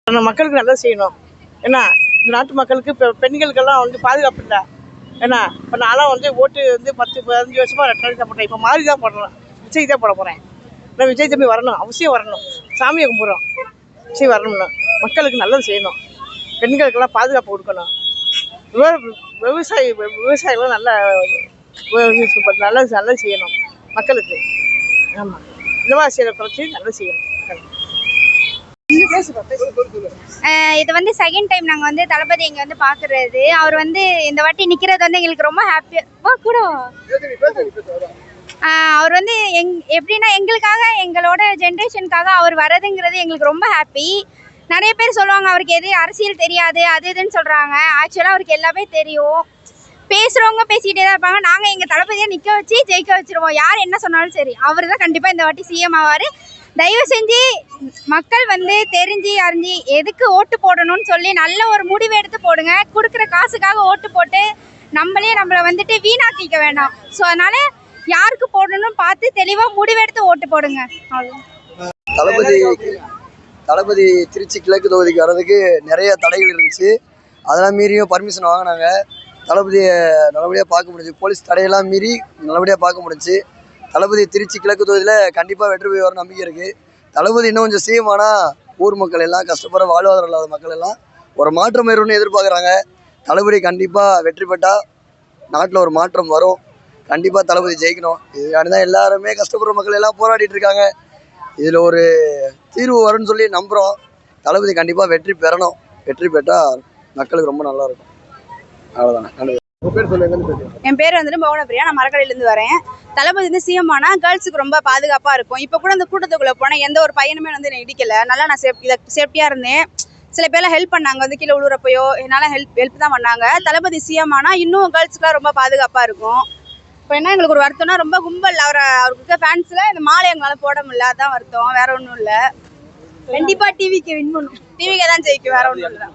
மக்களுக்கு நல்லா செய்யணும். ஏன்னா இந்த நாட்டு மக்களுக்கு இப்போ பெண்களுக்கெல்லாம் வந்து பாதுகாப்பு இல்லை. ஏன்னா இப்போ நான்லாம் வந்து ஓட்டு வந்து 10-15 வருஷமாக ரெட்டை தான் போட்டேன். இப்போ மாறி தான் போடுறேன். விஜய் தான் போட போகிறேன். நான் விஜய் தம்பி வரணும், அவசியம் வரணும். சாமியை கும்பிட்றோம், விஜய் வரணும்னு. மக்களுக்கு நல்லது செய்யணும், பெண்களுக்கெல்லாம் பாதுகாப்பு கொடுக்கணும். விவசாயிகளும் நல்லா நல்லா செய்யணும் மக்களுக்கு. ஆமாம், விலைவாசியை குறைச்சி நல்லா செய்யணும். இது வந்து செகண்ட் டைம் நாங்கள் வந்து தளபதி இங்கே வந்து பார்க்குறது. அவர் வந்து இந்த வாட்டி நிற்கிறது வந்து எங்களுக்கு ரொம்ப ஹாப்பியாக கூட. அவர் வந்து எப்படின்னா எங்களுக்காக, எங்களோட ஜென்ரேஷனுக்காக அவர் வரதுங்கிறது எங்களுக்கு ரொம்ப ஹாப்பி. நிறைய பேர் சொல்லுவாங்க அவருக்கு எது அரசியல் தெரியாது அது இதுன்னு சொல்கிறாங்க. ஆக்சுவலாக அவருக்கு எல்லாமே தெரியும். பேசுகிறவங்க பேசிக்கிட்டே தான் இருப்பாங்க. நாங்கள் எங்கள் தளபதியை நிற்க வச்சு ஜெயிக்க வச்சுருவோம். யார் என்ன சொன்னாலும் சரி, அவர் தான் கண்டிப்பாக இந்த வாட்டி சிஎம் ஆவார். தயவு செஞ்சு மக்கள் வந்து தெரிஞ்சு அறிஞ்சு எதுக்கு ஓட்டு போடணும்னு சொல்லி நல்ல ஒரு முடிவு எடுத்து போடுங்க. கொடுக்குற காசுக்காக ஓட்டு போட்டு நம்மளை வந்துட்டு வீணாக்கிக்க வேண்டாம். ஸோ அதனால யாருக்கு போடணும்னு பார்த்து தெளிவாக முடிவெடுத்து ஓட்டு போடுங்க. தளபதி திருச்சி கிழக்கு தொகுதிக்கு வர்றதுக்கு நிறைய தடைகள் இருந்துச்சு. அதெல்லாம் மீறியும் பர்மிஷன் வாங்கினாங்க. தளபதியை நல்லபடியாக பார்க்க முடிஞ்சு. போலீஸ் தடையெல்லாம் மீறி நல்லபடியாக பார்க்க முடிஞ்சு. தளபதி திருச்சி கிழக்கு தொகுதியில் கண்டிப்பாக வெற்றி பெற வர நம்பிக்கை இருக்குது. தளபதி இன்னும் கொஞ்சம் சீமானா ஊர் மக்கள் எல்லாம், கஷ்டப்படுற வாழ்வாதாரம் இல்லாத மக்கள் எல்லாம் ஒரு மாற்றம் வரும்னு எதிர்பார்க்குறாங்க. தளபதி கண்டிப்பாக வெற்றி பெற்றால் நாட்டில் ஒரு மாற்றம் வரும். கண்டிப்பாக தளபதி ஜெயிக்கணும். இதுக்காண்டி தான் எல்லாருமே கஷ்டப்படுற மக்கள் எல்லாம் போராடிட்டு இருக்காங்க. இதில் ஒரு தீர்வு வரும்னு சொல்லி நம்புகிறோம். தளபதி கண்டிப்பாக வெற்றி பெறணும். வெற்றி பெற்றால் மக்களுக்கு ரொம்ப நல்லா இருக்கும். அவ்வளோதானே. என் பேர் வந்துட்டு பவனப்பிரியா. நான் மரக்கடையிலேருந்து வரேன். தளபதி வந்து சிஎம் ஆனால் கேர்ள்ஸுக்கு ரொம்ப பாதுகாப்பாக இருக்கும். இப்போ கூட அந்த கூட்டத்துக்குள்ளே போனால் எந்த ஒரு பையனுமே வந்து என்னை இடிக்கலை. நல்லா நான் சேஃப்டியாக இருந்தேன். சில பேர்லாம் ஹெல்ப் பண்ணாங்க, வந்து கீழே விழுறப்பையோ என்னால் ஹெல்ப் தான் பண்ணாங்க. தளபதி சிஎம் ஆனால் இன்னும் கேர்ள்ஸுக்குலாம் ரொம்ப பாதுகாப்பாக இருக்கும். இப்போ என்ன எங்களுக்கு ஒரு வருத்தம்னா, ரொம்ப கும்பல் அவருக்கு ஃபேன்ஸில் இந்த மாலை எங்களால் போட முடியல, அதான் வருத்தம். வேற ஒன்றும் இல்லை. கண்டிப்பாக டிவிக்கு வின் பண்ணும். டிவிக்கே தான் ஜெயிக்கும், வேற ஒன்றும் இல்லை.